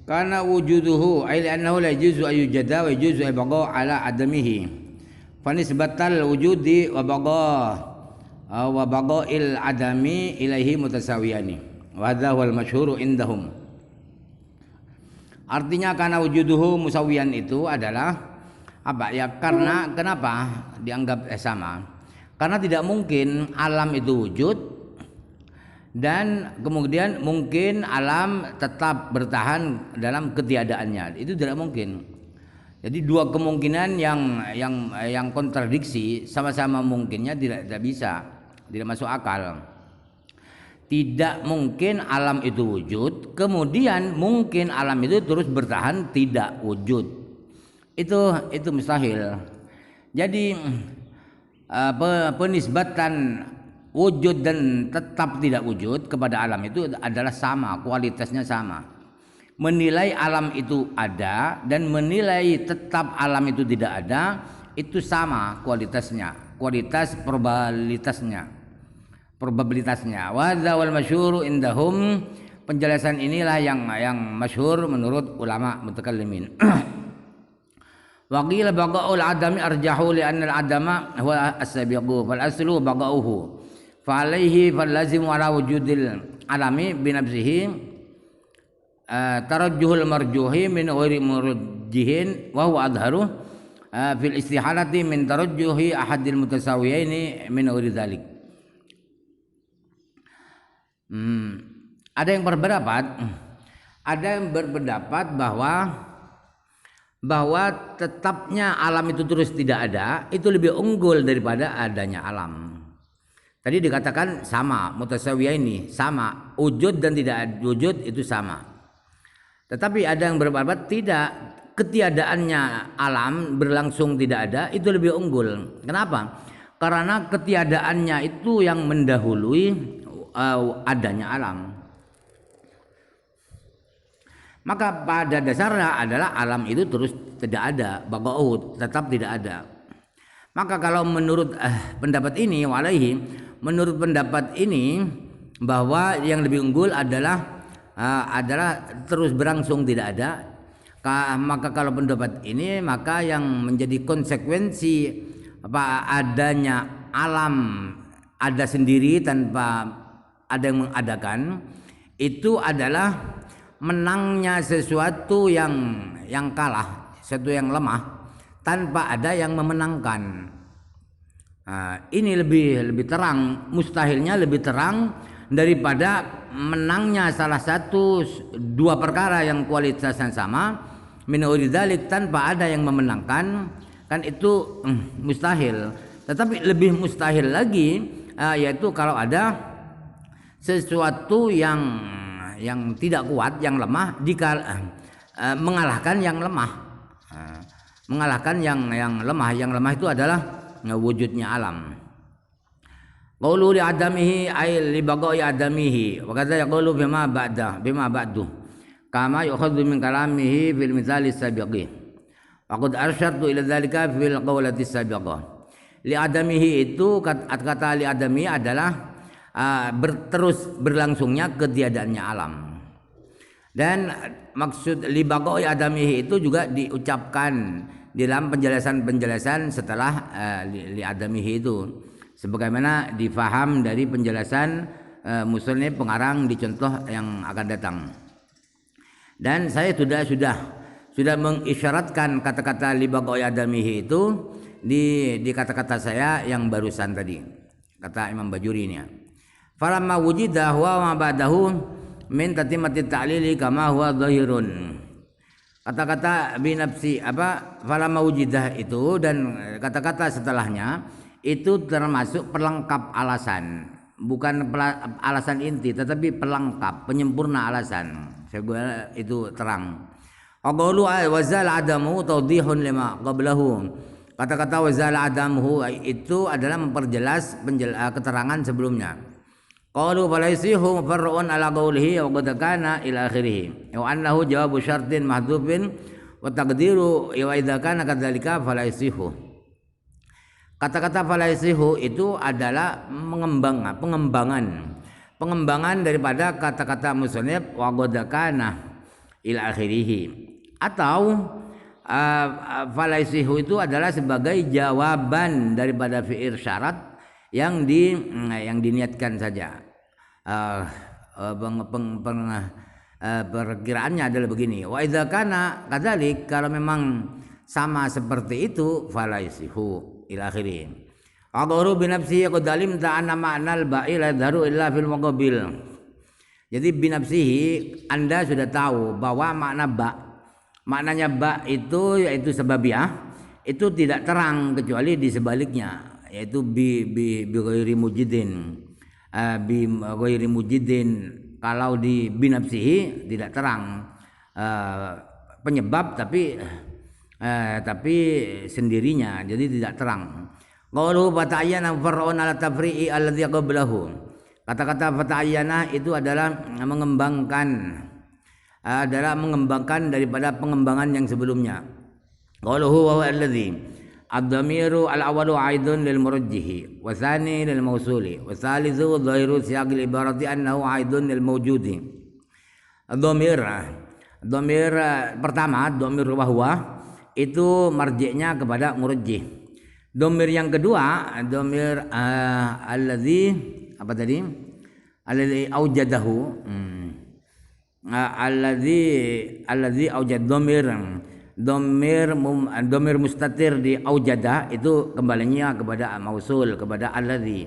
Karena wujuduhu ay li'annahu la yajuzu an yujada wa yajuzu al-baqa' ala adamihi. Fa nisbatal wujudi wa baqa'il adami ilaihi mutasawiyani. Wa hadha huwal masyhuru indahum. Artinya karena wujuduhu musawiyan itu adalah apa ya? Karena kenapa dianggap sama? Karena tidak mungkin alam itu wujud dan kemudian mungkin alam tetap bertahan dalam ketiadaannya. Itu tidak mungkin. Jadi dua kemungkinan yang kontradiksi sama-sama mungkinnya tidak bisa, tidak masuk akal. Tidak mungkin alam itu wujud, kemudian mungkin alam itu terus bertahan tidak wujud. Itu mustahil. Jadi penisbatan wujud dan tetap tidak wujud kepada alam itu adalah sama, kualitasnya sama. Menilai alam itu ada dan menilai tetap alam itu tidak ada itu sama kualitasnya, kualitas probabilitasnya. Wa dzawal masyhur indahum, penjelasan inilah yang masyhur menurut ulama mutakallimin. Wa qila baqa'ul adami arjahu li anna al-adama huwa as-sabiqu fal aslu baqa'uhu. Fa'alaihi falazimu ala wujudil alami binafsihi tarajjuhul marjuhi min ghairi murjihin wa huwa adharu fil istihalati min tarajjuhi ahadil mutasawiyaini min ghairi dzalik. Ada yang berpendapat bahwa tetapnya alam itu terus tidak ada itu lebih unggul daripada adanya alam. Tadi dikatakan sama, mutasawiyah ini sama, wujud dan tidak wujud itu sama. Tetapi ada yang berpendapat tidak, ketiadaannya alam berlangsung tidak ada itu lebih unggul. Kenapa? Karena ketiadaannya itu yang mendahului adanya alam. Maka pada dasarnya adalah alam itu terus tidak ada, baqa'u tetap tidak ada. Maka kalau menurut pendapat ini menurut pendapat ini bahwa yang lebih unggul adalah terus berlangsung tidak ada, maka kalau pendapat ini maka yang menjadi konsekuensi adanya alam ada sendiri tanpa ada yang mengadakan itu adalah menangnya sesuatu yang kalah, sesuatu yang lemah tanpa ada yang memenangkan. Ini lebih terang, mustahilnya lebih terang daripada menangnya salah satu dua perkara yang kualitasnya sama min ghairi dzalik tanpa ada yang memenangkan, kan itu mustahil. Tetapi lebih mustahil lagi yaitu kalau ada sesuatu yang tidak kuat, yang lemah mengalahkan yang lemah. Mengalahkan yang lemah. Yang lemah itu adalah wujudnya alam. Qaulu li adamihi ay li baqa'i adamihi wa kadza yaqulu bima ba'du kama yu'khadhu min kalamihi fil mithali sabiqi wa qad arsyadtu ila dzalika fil qawlati sabiqah. Li adamihi itu kata li adami adalah terus berlangsungnya ketiadaannya alam. Dan maksud li baqa'i adamihi itu juga diucapkan dalam penjelasan-penjelasan setelah li adamihi itu, sebagaimana difaham dari penjelasan musannif pengarang di contoh yang akan datang. Dan saya sudah mengisyaratkan kata-kata li baqa'i adamihi itu di kata-kata saya yang barusan tadi, kata Imam Bajuri ini. Falamma wujida huwa ma ba'dahu min tatimati ta'lili kama huwa dhahirun. Kata-kata binafsi falamma wujidah itu dan kata-kata setelahnya itu termasuk pelengkap alasan, bukan alasan inti tetapi pelengkap, penyempurna alasan. Saya itu terang. Qawlu wazal adamu tawdihun lima qablahu. Kata-kata wazal adamu itu adalah memperjelas keterangan sebelumnya. Qalu falaisihu mufarra'un ala qawlihi wa qad kana ila akhirih wa annahu jawabu syartin mahdhufin wa taqdiru wa idza kana kadzalika falaisihu. Kata-kata falaisihu itu adalah pengembangan daripada kata-kata musannif wa qad kana ila akhirih. Atau falaisihu itu adalah sebagai jawaban daripada fi'il syarat yang diniatkan saja. Perkiraannya adalah begini, wa idza kana kadzalik, kalau memang sama seperti itu, falaisihu ila akhirih. Aqru bi nafsihi qad alimta anna ma'nal ba'i la yadharu illa fil muqabil. Jadi binafsihi, Anda sudah tahu bahwa maknanya ba itu yaitu sababiah, itu tidak terang kecuali di sebaliknya, yaitu bi ghairi mujidin. Bi ghairi mujidin, kalau di binafsihi tidak terang penyebab, tapi sendirinya, jadi tidak terang. Qalu fata'ayyana far'un ala tafri'i alladhi qablahu. Kata-kata fata'ayyana itu adalah mengembangkan daripada pengembangan yang sebelumnya. Qaluhu wa huwa alladhi ad-dhamiru al-awwalu 'aidun lil murajjihi wa tsani lil mawsuli wa tsalitsu dhahiru siyaqil ibarati annahu 'aidun lil mawjudi. Dhamir pertama, dhamir wa huwa, itu marji'nya kepada murajjih. Dhamir yang kedua, dhamir alladzi apa tadi? Alladzi aujadahu. Alladzi aujad dhamir mustatir di aujada, itu kembalinya kepada mausul, kepada alladzi.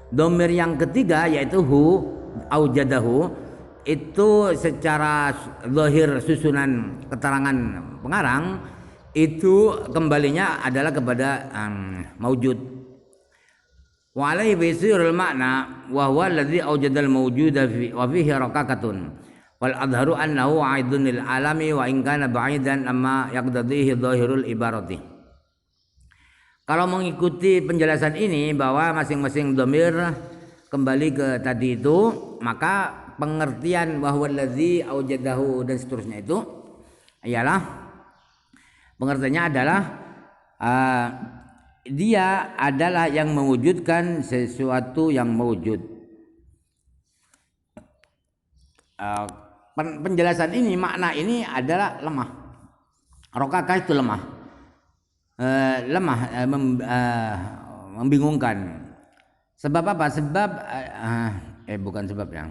Dhamir yang ketiga yaitu hu, aujadahu, itu secara zahir susunan keterangan pengarang itu kembalinya adalah kepada maujud. Wa alaihi bisirul makna wa huwa alladzi awjadal mawjuda fi wa fihi rakakatun wal adharu annahu 'aidun lil alami wa in kana ba'idan amma yaqtadihi dhahirul ibarati. Kalau mengikuti penjelasan ini bahwa masing-masing dhamir kembali ke tadi itu, maka pengertian bahwa alladzi awjadahu dan seterusnya itu ialah pengertiannya adalah dia adalah yang mewujudkan sesuatu yang mewujud. Penjelasan ini, makna ini adalah lemah. Rokakah itu lemah, membingungkan. Sebab apa? Sebab bukan sebabnya.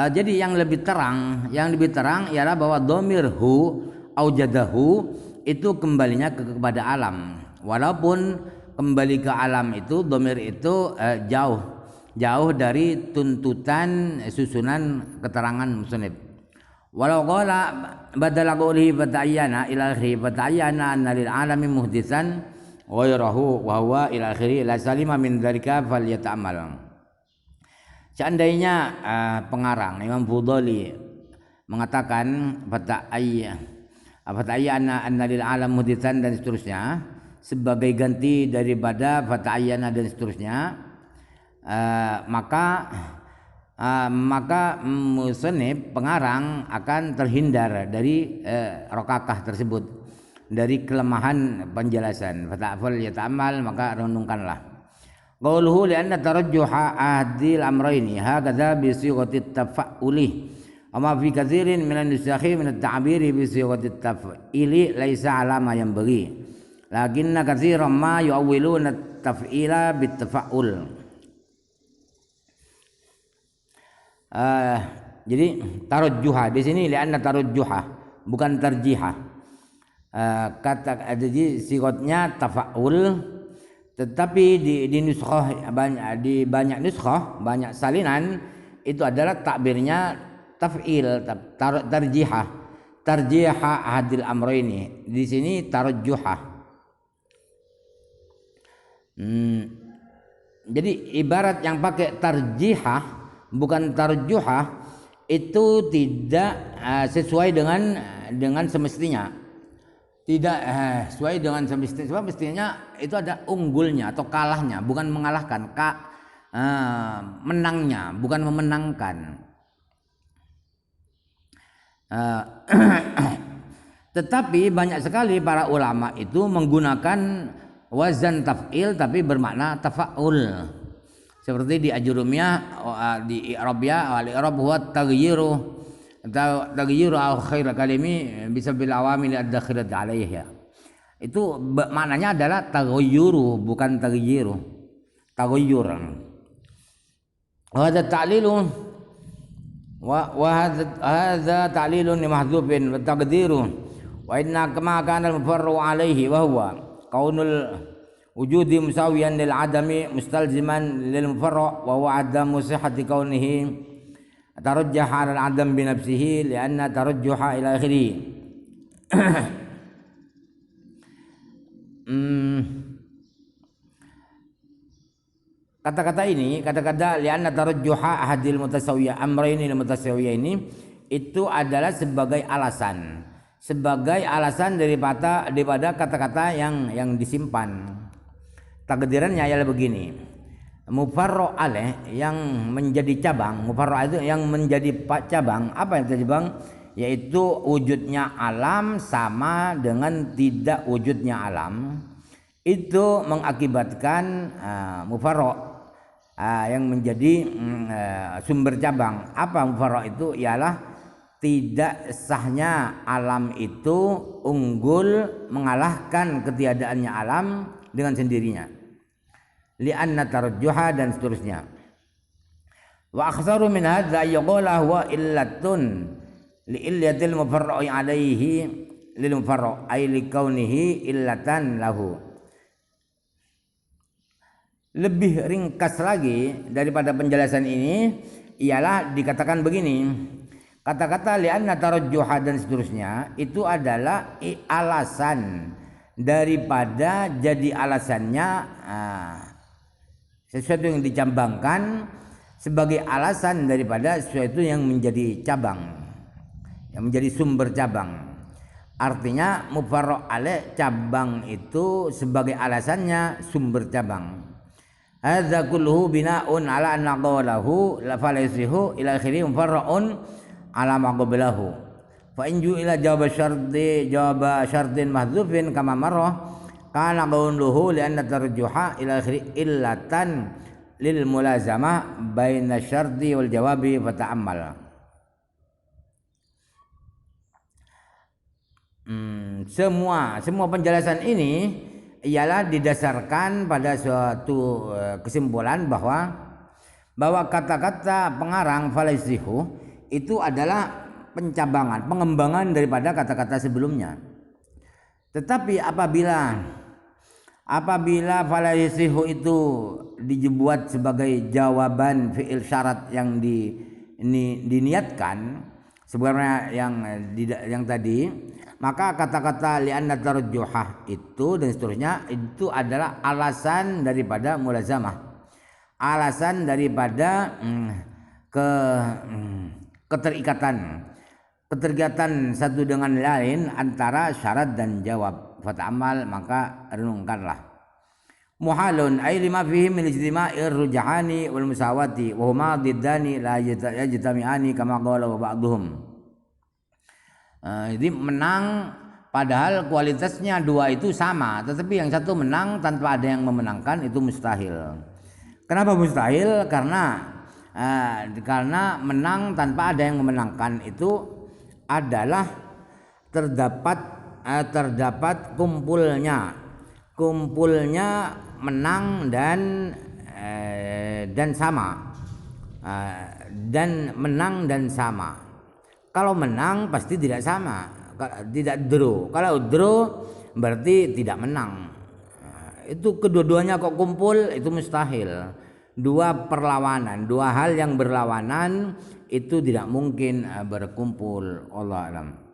Jadi yang lebih terang ialah bahwa dhamir hu aujadahu itu kembalinya kepada alam. Walaupun kembali ke alam itu, dhamir itu jauh dari tuntutan susunan keterangan musannif. Walau qala badala qawlihi fata'ayyana ila akhiri fata'ayyana anna lil alami muhditsan ghairahu wa huwa ila akhiri la salima min dzalika falyata'ammal. Seandainya pengarang Imam Fudhali mengatakan fata'ayyana anna lil alam muhditsan dan seterusnya sebagai ganti daripada fata'ayyana dan seterusnya, maka musannif pengarang akan terhindar dari rokakah tersebut, dari kelemahan penjelasan. Fata'afal yata'amal, maka renungkanlah. Qauluhu li'anna tarajjuha ahdil amrayni hakadha bi sighatit tafa'uli. Ama fi katsirin minan nusakhi min at-ta'biri bi sighatit taf'ili laisa 'ala ma yanbaghi. Lakinna katsiran ma yu'awwiluna at-taf'ila bit-tafa'ul. Jadi tarajjuha di sini li'anna tarajjuha, bukan tarjiha. Jadi sighatnya tafa'ul, tetapi di nuskhah di banyak nuskhah, banyak salinan itu adalah takbirnya taf'il, tarjiha hadil amrayni. Di sini tarajjuha. Jadi ibarat yang pakai tarjiha bukan tarjuha itu tidak sesuai dengan semestinya. Tidak sesuai dengan semestinya. Sebab mestinya itu ada unggulnya atau kalahnya, bukan mengalahkan, menangnya, bukan memenangkan. Tetapi banyak sekali para ulama itu menggunakan wazan taf'il tapi bermakna tafa'ul. Seperti di Ajurumiyah, di I'rabiyah, al-i'rab huwa taghyiru Taghayyur akhir kalimi bisa bil awamil ad-dakhilat alaiha. Itu maknanya adalah taghayyuru bukan taghyiru. Taghayyur. Wa hadha ta'lilu wa hadha ta'lilun li mahdhufin wa taqdiru wa inna kama kana al-mufarru alaihi wa huwa kaunul wujudi musawiyan lil adami mustalziman lil mufarra wa huwa adamu sihhati kaunihi tarajjaha ala al adam bi nafsihi lianna tarajjuha ila akhirih. Kata-kata ini, kata-kata lianna tarajjuha ahadil mutasawiyah amrayni lil mutasawiyah ini itu adalah sebagai alasan daripada kata-kata yang disimpan. Takdirannya ialah begini, mufarro aleh yang menjadi cabang, mufarro itu yang menjadi cabang, apa yang terjadi cabang? Yaitu wujudnya alam sama dengan tidak wujudnya alam, itu mengakibatkan mufarro yang menjadi sumber cabang. Apa mufarro itu? Ialah tidak sahnya alam itu unggul mengalahkan ketiadaannya alam dengan sendirinya. Li'anna tarajjuha dan seterusnya. Wa aktsaru min hadza yaqula huwa illatun li illatil mufarra'i alaihi lil mufarra' ay li kaunihi illatan lahu. Lebih ringkas lagi daripada penjelasan ini ialah dikatakan begini. Kata-kata li'anna tarajjuha dan seterusnya itu adalah alasan daripada jadi alasannya sesuatu yang dicambangkan sebagai alasan daripada sesuatu yang menjadi cabang, yang menjadi sumber cabang. Artinya mufarra' alaih cabang itu sebagai alasannya sumber cabang. Hadza kulluhu bina'un ala anna qawlahu la falaysihu ila akhirih mufarra'un ala ma qablahu. Fa in ju'ila jawab syartin mahdhufin kama marrah kana qawluhu li anna tarjuha ila akhiri illatan lil mulazamah baina syarti wal jawabi fata'ammal. Semua penjelasan ini ialah didasarkan pada suatu kesimpulan bahwa kata-kata pengarang falaisihu itu adalah pencabangan, pengembangan daripada kata-kata sebelumnya. Tetapi apabila falaisihu itu dibuat sebagai jawaban fi'il syarat yang diniatkan sebenarnya yang tadi, maka kata-kata li'anna tarjuhah itu dan seterusnya itu adalah alasan daripada mulazamah, alasan daripada keterikatan satu dengan lain antara syarat dan jawab. Fata'amal, maka renungkanlah. Muhalun ay lima fihi min ijtima'ir rujhani wal musawati wa huma diddani la yajtami'ani kama qala ba'dhum. Jadi menang padahal kualitasnya dua itu sama, tetapi yang satu menang tanpa ada yang memenangkan itu mustahil. Kenapa mustahil? Karena menang tanpa ada yang memenangkan itu adalah terdapat kumpulnya menang dan sama, dan menang dan sama. Kalau menang pasti tidak sama, tidak draw. Kalau draw berarti tidak menang. Itu kedua-duanya kok kumpul, itu mustahil. Dua perlawanan, dua hal yang berlawanan itu tidak mungkin berkumpul. Wallahu a'lam.